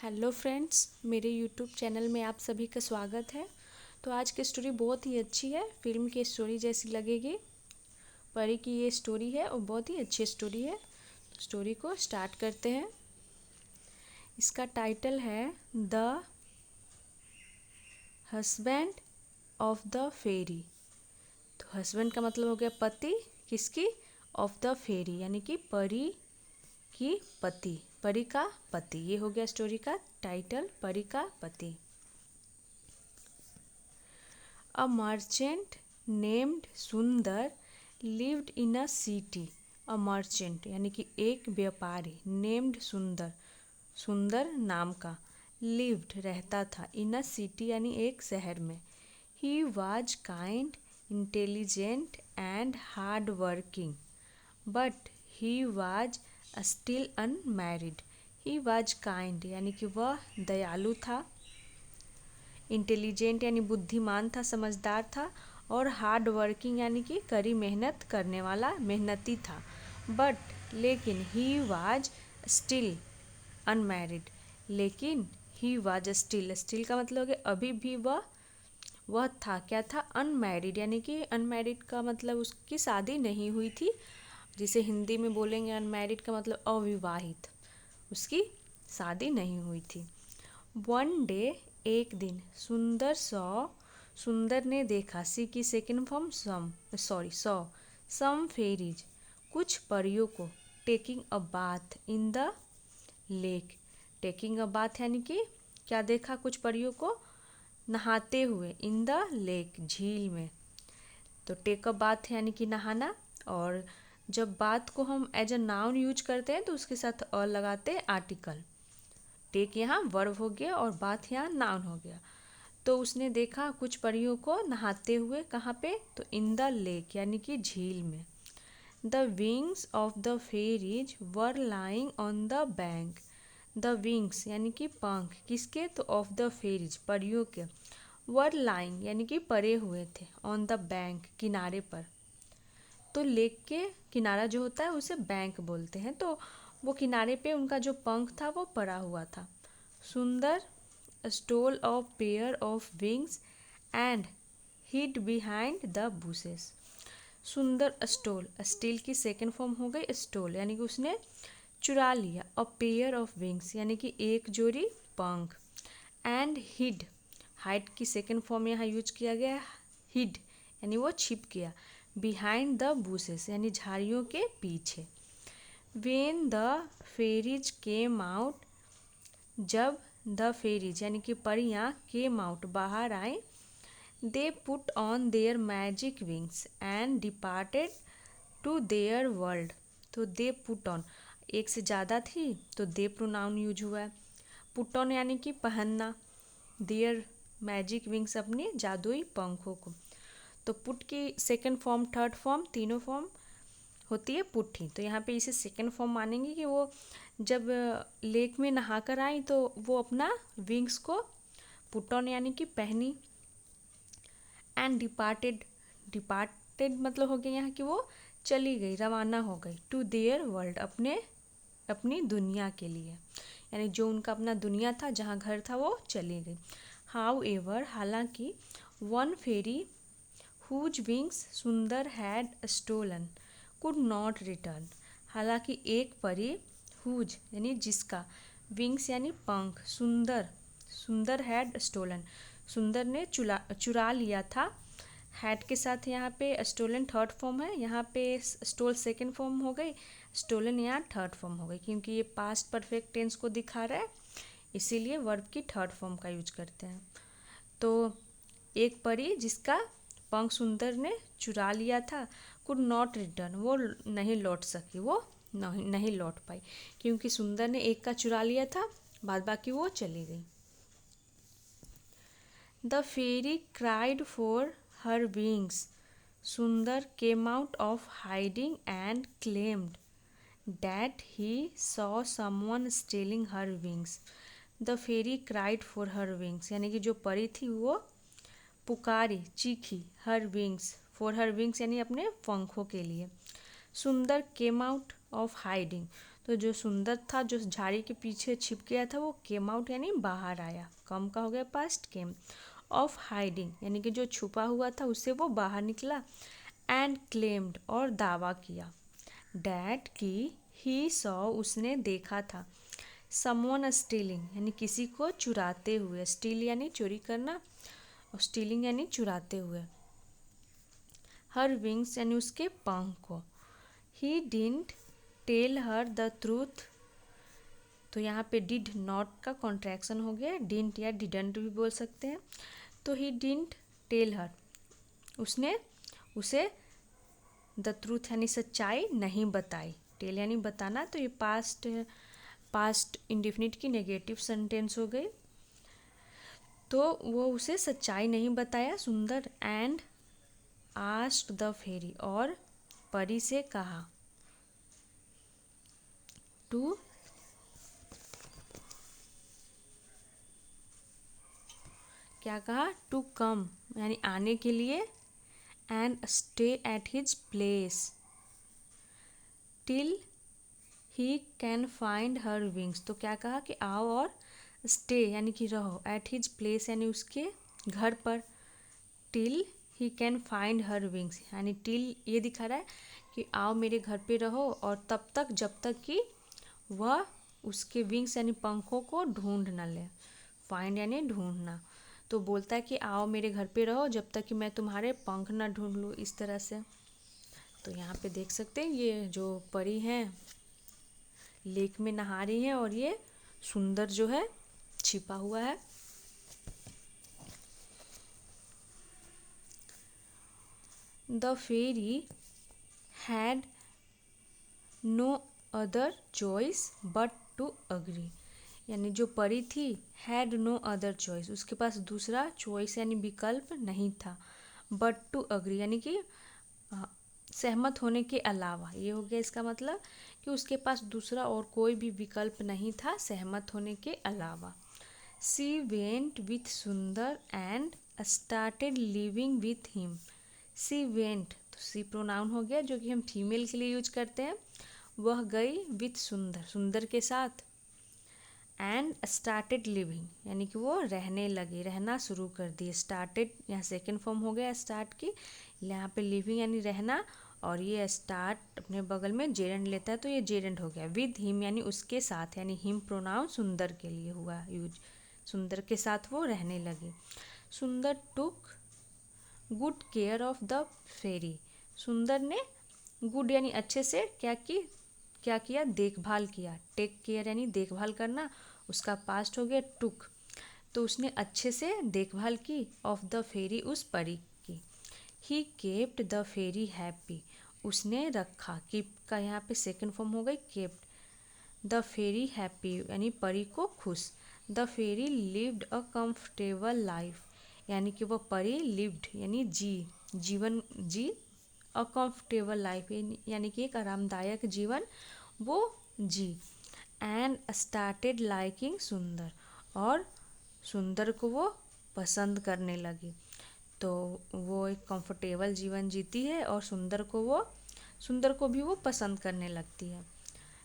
Hello friends, मेरे YouTube channel में आप सभी का स्वागत है। तो आज की स्टोरी बहुत ही अच्छी है, फिल्म की स्टोरी जैसी लगेगी। परी की ये स्टोरी है और बहुत ही अच्छी स्टोरी है। स्टोरी को स्टार्ट करते हैं। इसका टाइटल है द हस्बैंड ऑफ द फेरी। तो हस्बैंड का मतलब हो गया पति, किसकी? ऑफ द फेरी यानी कि परी की पति, परी का पति। ये हो गया स्टोरी का टाइटल, परी का पति। A merchant named सुंदर lived in a city। A merchant यानी कि एक व्यापारी, named सुंदर, सुंदर नाम का, lived रहता था, in a city यानी एक शहर में। He was kind, intelligent and hard working, but he was still unmarried। He was kind यानी कि वह दयालु था, इंटेलिजेंट यानी बुद्धिमान था, समझदार था, और हार्ड वर्किंग यानी कि कड़ी मेहनत करने वाला, मेहनती था। बट लेकिन ही वाज स्टिल अनमैरिड, लेकिन ही वाज स्टिल, स्टिल का मतलब हो गया अभी भी वह था, क्या था? अनमैरिड यानी कि अनमैरिड का मतलब उसकी शादी नहीं हुई थी। जिसे हिंदी में बोलेंगे अनमैरिड का मतलब अविवाहित, उसकी शादी नहीं हुई थी। वन डे एक दिन सुंदर ने देखा, सी की second form saw some fairies, कुछ परियों को, taking a bath in the lake. Taking a bath यानी कि क्या देखा? कुछ परियों को नहाते हुए, इन द लेक, झील में। तो टेक अ बाथ यानी कि नहाना, और जब बात को हम एज अ नाउन यूज करते हैं तो उसके साथ अ लगाते हैं, आर्टिकल। टेक यहाँ वर्ब हो गया और बाथ यहाँ नाउन हो गया। तो उसने देखा कुछ परियों को नहाते हुए, कहाँ पे? तो इन द लेक यानी कि झील में। The wings of the fairies were lying on the bank. The wings यानी कि पंख, किसके? तो ऑफ द फेरीज, परियों के। वर लाइंग यानी कि पड़े हुए थे, ऑन द बैंक, किनारे पर। तो लेक के किनारा जो होता है उसे बैंक बोलते हैं। तो वो किनारे पे उनका जो पंख था वो पड़ा हुआ था। Sundar stole a pair of wings and hid behind the bushes. Sundar stole, steal की सेकेंड फॉर्म हो गई स्टोल, यानी कि उसने चुरा लिया। अ पेयर ऑफ विंग्स यानी कि एक जोड़ी पंख। एंड हिड, हाइड की सेकेंड फॉर्म यहाँ यूज किया गया, हिड यानी वो छिप गया। बिहाइंड द बुशेस यानी झाड़ियों के पीछे। When the fairies came out, जब द फेरीज यानी कि परियां केम आउट, बाहर आए, they put on their magic wings and departed to their world. तो दे पुट ऑन, एक से ज़्यादा थी तो दे प्रोनाउन यूज हुआ है। पुट ऑन यानी कि पहनना, देयर मैजिक विंग्स अपने जादुई पंखों को। तो पुट की सेकेंड फॉर्म, थर्ड फॉर्म, तीनों फॉर्म होती है पुट ही। तो यहाँ पे इसे सेकेंड फॉर्म मानेंगे कि वो जब लेक में नहा कर आई तो वो अपना विंग्स को पुट ऑन यानी कि पहनी। एंड डिपार्टेड, डिपार्टेड मतलब हो गया यहाँ कि वो चली गई, रवाना हो गई। टू देयर वर्ल्ड, अपनी दुनिया के लिए, यानी जो उनका अपना दुनिया था, जहाँ घर था, वो चली गई। हाउ एवर, हालांकि, one fairy whose wings Sundar had stolen could not return. हालांकि एक परी, हुज यानी जिसका, विंग्स यानी पंख, सुंदर हैड स्टोलन, सुंदर ने चुरा लिया था। हैड के साथ यहाँ पे स्टोलन थर्ड फॉर्म है, यहाँ पे स्टोल सेकेंड फॉर्म हो गई, स्टोलन यहाँ थर्ड फॉर्म हो गई, क्योंकि ये पास्ट परफेक्ट टेंस को दिखा रहा है, इसीलिए वर्ब की थर्ड फॉर्म का यूज करते हैं। तो एक परी जिसका पंख सुंदर ने चुरा लिया था, कुड नॉट रिटर्न, वो नहीं लौट सकी, वो नहीं लौट पाई, क्योंकि सुंदर ने एक का चुरा लिया था, बाद बाकी वो चली गई। The fairy cried for her wings, Sundar came out of hiding and claimed that he saw someone stealing her wings। The fairy cried for her wings, यानी कि जो परी थी वो पुकारी, चीखी, her wings, for her wings यानी अपने पंखों के लिए। सुंदर came out of hiding, तो जो सुंदर था, जो झाड़ी के पीछे छिप गया था, वो केम आउट यानी बाहर आया। कम का हो गया पास्ट, केम। ऑफ हाइडिंग यानी कि जो छुपा हुआ था उससे वो बाहर निकला। एंड क्लेम्ड और दावा किया। डैट की ही सॉ उसने देखा था। समवन स्टीलिंग यानी किसी को चुराते हुए। स्टील यानी चोरी करना, और स्टीलिंग यानी चुराते हुए। हर विंग्स यानी उसके पंख को। He didn't tell her the truth, तो यहाँ पे डिड नॉट का कॉन्ट्रैक्शन हो गया। डिडंट या डिडंट भी बोल सकते हैं। तो ही डिडंट टेल हर, उसने उसे द ट्रूथ यानी सच्चाई नहीं बताई। टेल यानी बताना, तो ये पास्ट इंडेफिनिट की नेगेटिव सेंटेंस हो गई। तो वो उसे सच्चाई नहीं बताया सुंदर। एंड आस्क्ड द फेरी, और परी से कहा। टू क्या कहा? टू कम यानी आने के लिए। And stay at his place till he can find her wings, तो क्या कहा कि आओ और स्टे यानी कि रहो। एट हिज प्लेस यानी उसके घर पर। Till he can find her wings यानी टिल ये दिखा रहा है कि आओ मेरे घर पे रहो, और तब तक जब तक कि वह उसके विंग्स यानी पंखों को ढूंढ न ले। फाइंड यानी ढूंढना। तो बोलता है कि आओ मेरे घर पे रहो जब तक कि मैं तुम्हारे पंख ना ढूंढ लूँ, इस तरह से। तो यहाँ पे देख सकते हैं ये जो परी हैं लेक में नहा रही हैं, और ये सुंदर जो है छिपा हुआ है। The fairy had no other choice but to agree, यानी जो परी थी हैड नो अदर चॉइस, उसके पास दूसरा चॉइस यानी विकल्प नहीं था। बट टू अग्री यानी कि सहमत होने के अलावा। ये हो गया इसका मतलब कि उसके पास दूसरा और कोई भी विकल्प नहीं था सहमत होने के अलावा। She went with Sundar and started living with him. She went, तो सी प्रोनाउन हो गया जो कि हम फीमेल के लिए यूज करते हैं। वह गई विथ सुंदर, सुंदर के साथ। एंड स्टार्टेड लिविंग यानी कि वो रहने लगे, रहना शुरू कर दिए। स्टार्टेड यहाँ सेकेंड फॉर्म हो गया स्टार्ट की, यहाँ पे लिविंग यानी रहना, और ये स्टार्ट अपने बगल में जेरेंड लेता है तो ये जेरेंड हो गया। विद हिम यानी उसके साथ, यानी हिम प्रोनाउन सुंदर के लिए हुआ यूज। सुंदर के साथ वो रहने लगे। Sundar took good care of the fairy, Sundar ने गुड यानी अच्छे से क्या किया? देखभाल किया। टेक केयर यानी देखभाल करना, उसका पास्ट हो गया टुक। तो उसने अच्छे से देखभाल की ऑफ द फेरी, उस परी की। He kept the fairy happy, उसने रखा। कीप का यहाँ पे सेकेंड फॉर्म हो गई केप्ट। द फेरी हैप्पी यानी परी को खुश। The fairy lived a comfortable life, यानी कि वह परी लिव्ड यानी जीवन जी। अ कंफर्टेबल लाइफ यानी कि एक आरामदायक जीवन वो जी। एंड स्टार्टेड लाइकिंग सुंदर, और सुंदर को वो पसंद करने लगी। तो वो एक कंफर्टेबल जीवन जीती है, और सुंदर को भी वो पसंद करने लगती है।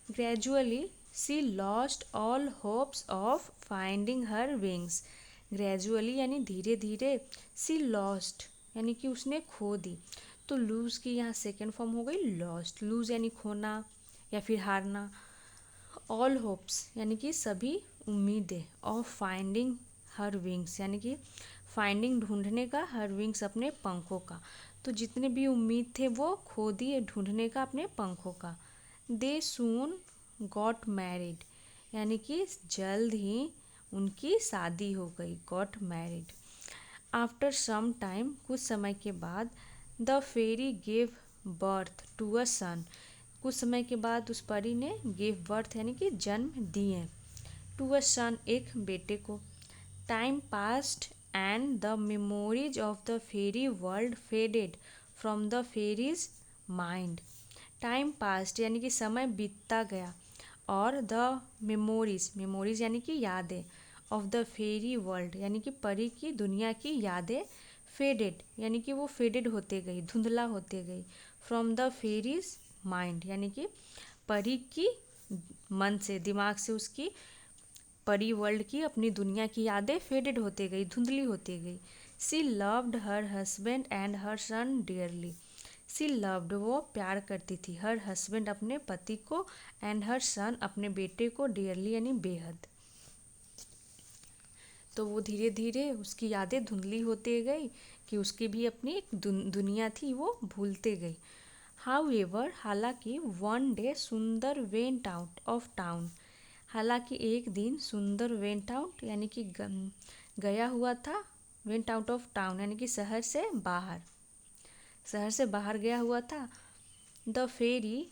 Gradually she lost all hopes of finding her wings. Gradually यानी धीरे धीरे, सी लॉस्ट यानी कि उसने खो दी। तो लूज की यहाँ सेकेंड फॉर्म हो गई लॉस्ट। लूज यानी खोना या फिर हारना। ऑल होप्स यानी कि सभी उम्मीदें। ऑफ फाइंडिंग हर विंग्स यानी कि फाइंडिंग ढूंढने का, हर विंग्स अपने पंखों का। तो जितने भी उम्मीद थे वो खो दिए ढूंढने का अपने पंखों का। दे सून गॉट मैरिड यानी कि जल्द ही उनकी शादी हो गई। Got married. After some time, कुछ समय के बाद, the fairy gave birth to a son, कुछ समय के बाद उस परी ने गिव बर्थ यानी कि जन्म दिए। टू अ सन एक बेटे को। Time passed and the memories of the fairy world faded from the fairy's mind. Time passed यानी कि समय बीतता गया, और द मेमोरीज यानी कि यादें, ऑफ द फेरी वर्ल्ड यानी कि परी की दुनिया की यादें, फेडेड यानी कि वो फेडेड होते गई, धुंधला होते गई। फ्रॉम द फेरीज माइंड यानी कि परी की मन से, दिमाग से उसकी परी वर्ल्ड की, अपनी दुनिया की यादें फेडेड होते गई, धुंधली होती गई। She loved her husband and her son dearly. She loved, वो प्यार करती थी, हर हस्बैंड, अपने पति को, एंड हर सन, अपने बेटे को, डियरली यानी बेहद। तो वो धीरे धीरे उसकी यादें धुंधली होते गई कि उसकी भी अपनी एक दुनिया थी, वो भूलते गई। हाउएवर, हालांकि, वन डे सुंदर वेंट आउट ऑफ टाउन। हालांकि एक दिन सुंदर वेंट आउट यानी कि गया हुआ था, वेंट आउट ऑफ टाउन यानी कि शहर से बाहर, शहर से बाहर गया हुआ था। The fairy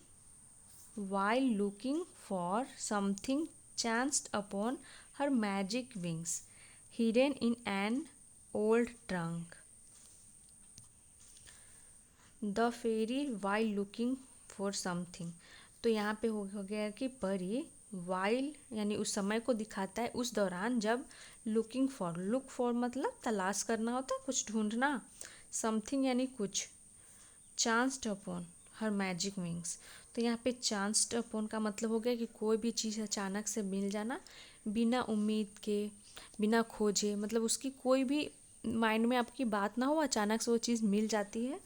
while looking for something chanced upon her magic wings hidden in an old trunk. The fairy while looking for something, तो यहाँ पे हो गया कि परी while यानी उस समय को दिखाता है, उस दौरान जब looking for, look for मतलब तलाश करना होता है, कुछ ढूंढना, something यानी कुछ, chanced upon her magic wings, तो यहाँ पे चांस्ड अपॉन का मतलब हो गया कि कोई भी चीज़ अचानक से मिल जाना, बिना उम्मीद के, बिना खोजे, मतलब उसकी कोई भी माइंड में आपकी बात ना हो, अचानक से वो चीज़ मिल जाती है,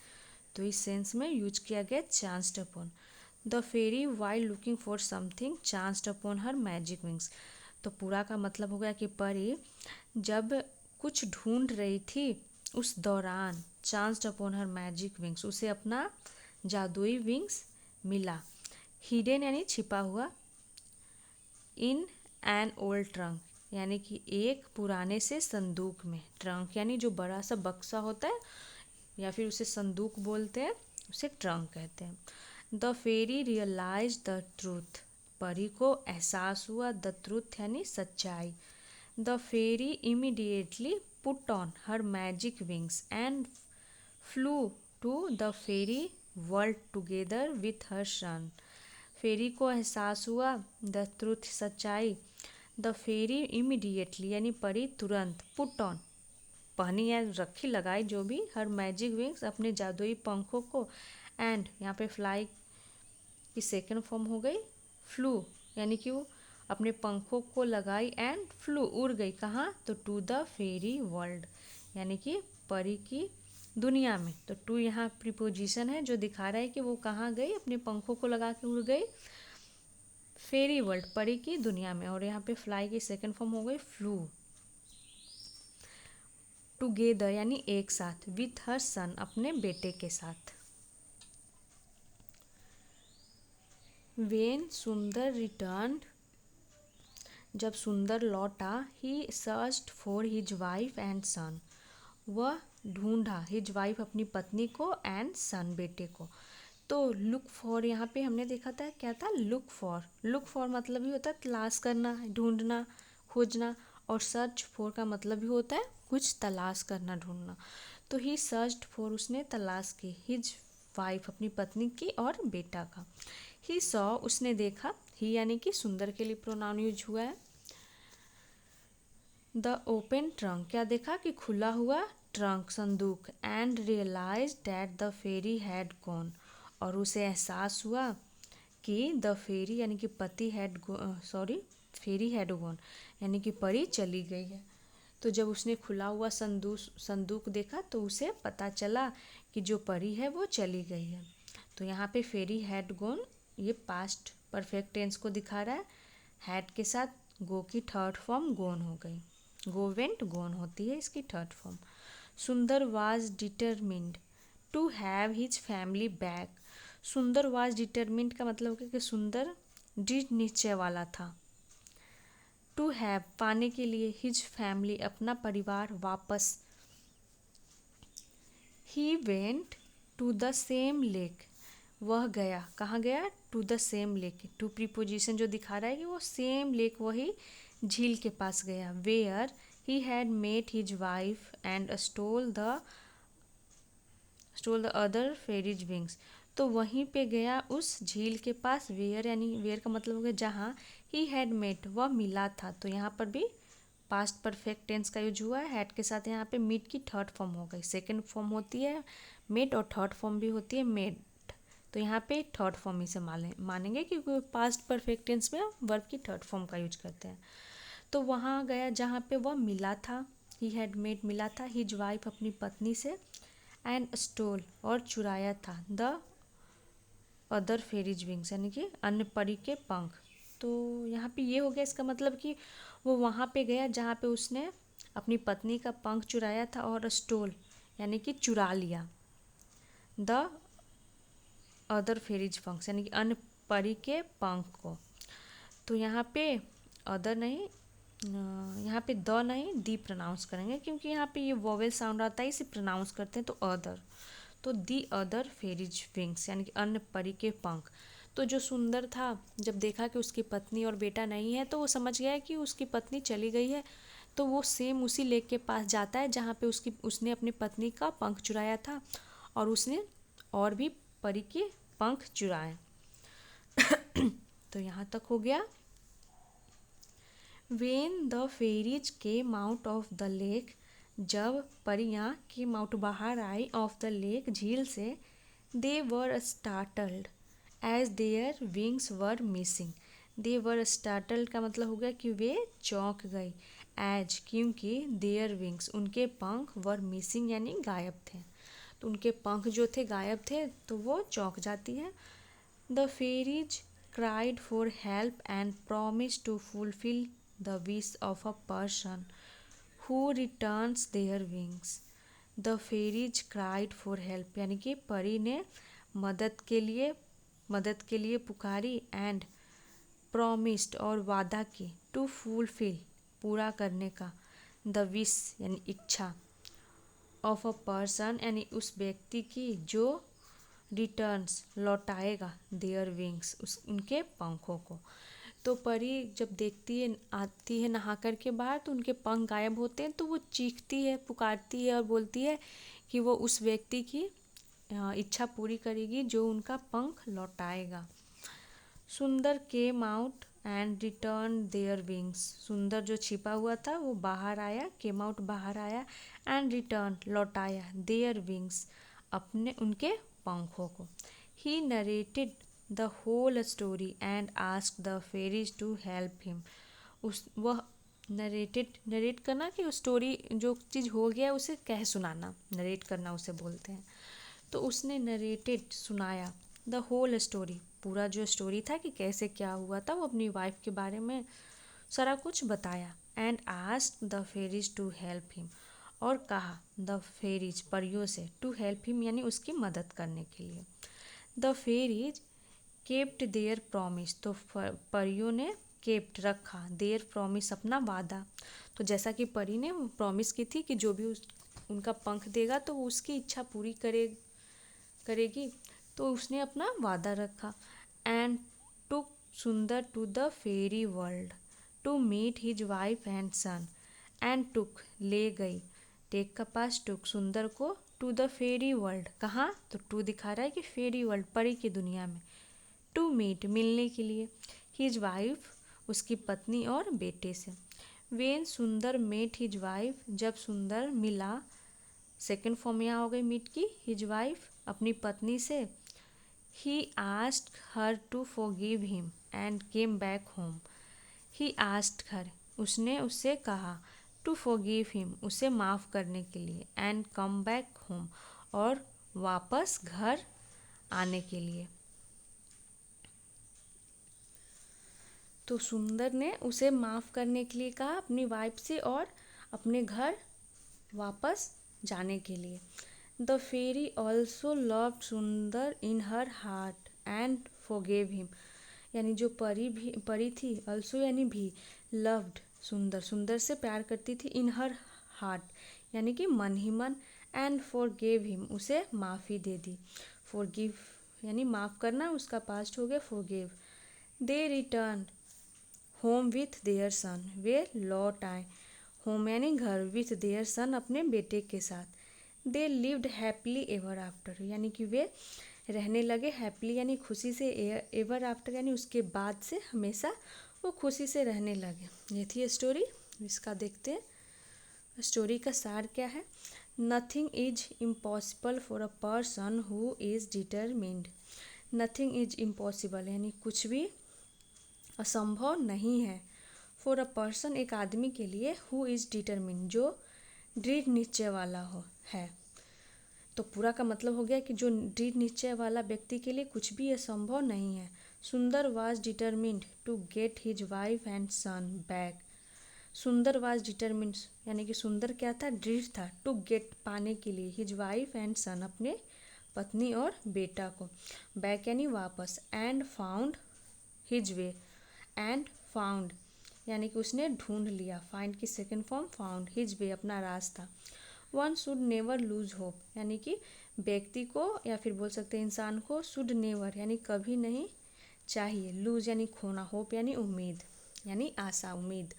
तो इस सेंस में यूज किया गया chanced upon. The fairy while looking for something chanced upon her magic wings, तो पूरा का मतलब हो गया कि परी जब कुछ ढूंढ रही थी उस दौरान, chanced upon her magic wings, उसे अपना जादुई विंग्स मिला। हिडन यानी छिपा हुआ, इन एन ओल्ड ट्रंक यानी कि एक पुराने से संदूक में, ट्रंक यानी जो बड़ा सा बक्सा होता है या फिर उसे संदूक बोलते हैं, उसे ट्रंक कहते हैं। The fairy realise the truth, परी को एहसास हुआ, द ट्रूथ यानी सच्चाई। The fairy immediately put on her magic wings and flew to the fairy world together with her son. Fairy को एहसास हुआ, द ट्रूथ सच्चाई, द फेरी इमीडिएटली यानी परी तुरंत, पुट ऑन पहनी या रखी, लगाई जो भी, हर मैजिक विंग्स अपने जादुई पंखों को, एंड यहाँ पे फ्लाई की सेकेंड फॉर्म हो गई फ्लू, यानी कि वो अपने पंखों को लगाई एंड फ्लू, उड़ गई, कहाँ, तो टू द फेरी वर्ल्ड यानी कि परी की दुनिया में। तो टू यहाँ प्रीपोजिशन है जो दिखा रहा है कि वो कहाँ गई, अपने पंखों को लगा के उड़ गई फेरी वर्ल्ड, परी की दुनिया में। और यहाँ पे फ्लाई की सेकेंड फॉर्म हो गई फ्लू। टुगेदर यानी एक साथ, विथ हर सन अपने बेटे के साथ। वेन सुंदर रिटर्न, जब सुंदर लौटा, he searched for his wife and son, वह ढूंढा, हिज वाइफ अपनी पत्नी को, एंड सन बेटे को। तो लुक फॉर यहाँ पे हमने देखा था क्या था, लुक फॉर, लुक फॉर मतलब ही होता है तलाश करना, ढूंढना, खोजना, और सर्च फॉर का मतलब भी होता है कुछ तलाश करना, ढूंढना। तो ही सर्च्ड फॉर, उसने तलाश की, हिज वाइफ अपनी पत्नी की और बेटा का। ही सॉ, उसने देखा, ही यानी कि सुंदर के लिए प्रोनाउन यूज हुआ है। द ओपन ट्रंक, क्या देखा कि खुला हुआ ट्रंक, संदूक, and realise that the fairy had gone, और उसे एहसास हुआ कि द फेरी यानी कि पति हैड फेरी हैड गॉन यानी कि परी चली गई है। तो जब उसने खुला हुआ संदूक देखा तो उसे पता चला कि जो परी है वो चली गई है। तो यहाँ पे फेरी हैड गॉन ये पास्ट परफेक्ट टेंस को दिखा रहा है, हैड के साथ गो की थर्ड फॉर्म गोन हो गई, गो वेंट गोन होती है इसकी third form. Sundar was determined to have his family back, Sundar was determined का मतलब है कि सुंदर दृढ़ निश्चय वाला था, टू हैव पाने के लिए, हिज फैमिली अपना परिवार वापस, he went to the same lake, वह गया, कहाँ गया, to the same lake, to preposition जो दिखा रहा है कि वो सेम लेक, वही झील के पास गया, where he had met his wife and stole the other fairies wings, तो वहीं पे गया उस झील के पास, वेयर यानी वेयर का मतलब हो गया जहाँ, ही हैड मेट वह मिला था, तो यहाँ पर भी पास्ट परफेक्ट टेंस का यूज हुआ है, हैड के साथ यहाँ पे मीट की थर्ड फॉर्म हो गई, सेकंड फॉर्म होती है मेट और थर्ड फॉर्म भी होती है मेड, तो यहाँ पे थर्ड फॉर्म ही से मानेंगे क्योंकि पास्ट परफेक्ट टेंस में वर्ब की थर्ड फॉर्म का यूज करते हैं। तो वहाँ गया जहाँ पे वह मिला था, ही हैड मेट मिला था, हिज वाइफ अपनी पत्नी से, एंड स्टोल और चुराया था, द अदर फेरीज विंग्स यानी कि अन्य परी के पंख। तो यहाँ पे ये हो गया, इसका मतलब कि वो वहाँ पे गया जहाँ पे उसने अपनी पत्नी का पंख चुराया था, और स्टोल यानी कि चुरा लिया, द अदर फेरीज पंख यानी कि अन्य परी के पंख को। तो यहाँ पे अदर नहीं, यहाँ पे द नहीं दी प्रोनाउंस करेंगे क्योंकि यहाँ पे ये वोवेल साउंड आता है, इसे प्रोनाउंस करते हैं तो अदर। तो दी अदर फेरीज विंग्स यानी कि अन्य परी के पंख। तो जो सुंदर था जब देखा कि उसकी पत्नी और बेटा नहीं है तो वो समझ गया कि उसकी पत्नी चली गई है। तो वो सेम उसी लेक के पास जाता है जहाँ पे उसने अपनी पत्नी का पंख चुराया था, और उसने और भी परी के पंख चुराए। तो यहाँ तक हो गया। When the fairies came out of the lake, जब परियां केम आउट बाहर आई ऑफ द लेक झील से, they were startled as their wings were missing. They were startled का मतलब हो गया कि वे चौंक गई, एज क्योंकि देयर विंग्स उनके पंख वर मिसिंग यानी गायब थे। तो उनके पंख जो थे गायब थे तो वो चौंक जाती है। The fairies cried for help and promised to fulfill the wish of a person who returns their wings. The fairies cried for help यानी कि परी ने मदद के लिए पुकारी, एंड promised और वादा की, to fulfill पूरा करने का, the wish यानी इच्छा, of a person यानी उस व्यक्ति की जो रिटर्न्स लौटाएगा, देयर विंग्स उनके पंखों को। तो परी जब देखती है, आती है नहा कर के बाहर, तो उनके पंख गायब होते हैं, तो वो चीखती है, पुकारती है और बोलती है कि वो उस व्यक्ति की इच्छा पूरी करेगी जो उनका पंख लौटाएगा। सुंदर came out and return their wings. सुंदर जो छिपा हुआ था वो बाहर आया, केम आउट बाहर आया, एंड रिटर्न लौटाया, देयर विंग्स अपने उनके पंखों को। He narrated the whole story and asked the fairies to help him. वह नरेट करना कि उस स्टोरी जो चीज़ हो गया उसे कह सुनाना, नरेट करना उसे बोलते हैं। तो उसने नरेटेड सुनाया, द होल स्टोरी पूरा जो स्टोरी था कि कैसे क्या हुआ था, वो अपनी वाइफ के बारे में सारा कुछ बताया। And asked the fairies to help him और कहा द फेरीज परियों से, टू हेल्प हिम यानी उसकी मदद करने के लिए। The fairies kept their promise, तो परियों ने केप्ट रखा, देयर प्रॉमिस अपना वादा। तो जैसा कि परी ने प्रॉमिस की थी कि जो भी उनका पंख देगा तो वो उसकी इच्छा पूरी करेगी, तो उसने अपना वादा रखा। And took Sundar to the fairy world to meet his wife and son. And took ले गई, टेक का पास टुक सुंदर को, टू द फेरी वर्ल्ड कहाँ, तो टू दिखा रहा है कि फेरी वर्ल्ड परी की दुनिया में, टू मीट मिलने के लिए, हिज वाइफ उसकी पत्नी और बेटे से। वेन सुंदर मेट हिज वाइफ जब सुंदर मिला, सेकेंड फॉर्म यहाँ हो गई मीट की, हिज वाइफ अपनी पत्नी से, he asked her to forgive him and came back home. He asked her उसने उससे कहा, टू फॉरगिव हिम उसे माफ़ करने के लिए, एंड कम बैक होम और वापस घर आने के लिए। तो सुंदर ने उसे माफ़ करने के लिए कहा अपनी वाइफ से और अपने घर वापस जाने के लिए। The fairy also loved Sundar in her heart and forgave him, यानी जो परी थी, ऑल्सो यानी भी, लव्ड सुंदर से प्यार करती थी, इन हर हार्ट यानी कि मन ही मन, एंड फॉरगेव हिम उसे माफ़ी दे दी। फॉरगिव यानी माफ़ करना, उसका पास्ट हो गया forgive. They return home with their son, वे लौट आए, होम यानी घर, विथ देयर सन अपने बेटे के साथ। They lived happily ever after यानी कि वे रहने लगे, हैप्पीली यानी खुशी से, एवर आफ्टर यानी उसके बाद से, हमेशा वो खुशी से रहने लगे। ये थी स्टोरी, इसका देखते हैं स्टोरी का सार क्या है। Nothing is impossible for a person who is determined. Nothing is impossible यानी कुछ भी असंभव नहीं है। फॉर अ पर्सन एक आदमी के लिए, हु इज डिटरमिन जो दृढ़ निश्चय वाला हो है। तो पूरा का मतलब हो गया कि जो दृढ़ निश्चय वाला व्यक्ति के लिए कुछ भी असंभव नहीं है। Sundar was determined to get his wife and son back. Sundar was determined यानी कि सुंदर क्या था, दृढ़ था, टू गेट पाने के लिए, हिज वाइफ एंड सन अपने पत्नी और बेटा को, बैक यानी वापस, and found his way, and found यानी कि उसने ढूंढ लिया, फाइंड की second form found, his way अपना रास्ता। One should never lose hope यानी कि व्यक्ति को या फिर बोल सकते हैं इंसान को, शुड नेवर यानी कभी नहीं चाहिए, लूज यानी खोना, होप यानी उम्मीद यानी आशा, उम्मीद।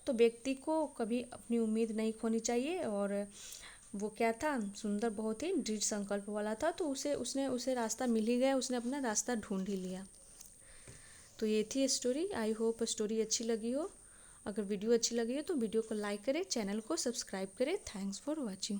तो व्यक्ति को कभी अपनी उम्मीद नहीं खोनी चाहिए। और वो क्या था, सुंदर बहुत ही दृढ़ संकल्प वाला था, तो उसे रास्ता मिल ही गया, उसने अपना रास्ता ढूंढ ही लिया। तो ये थी स्टोरी। आई होप स्टोरी अच्छी लगी हो। अगर वीडियो अच्छी लगी हो तो वीडियो को लाइक करें, चैनल को सब्सक्राइब करें। Thanks for watching.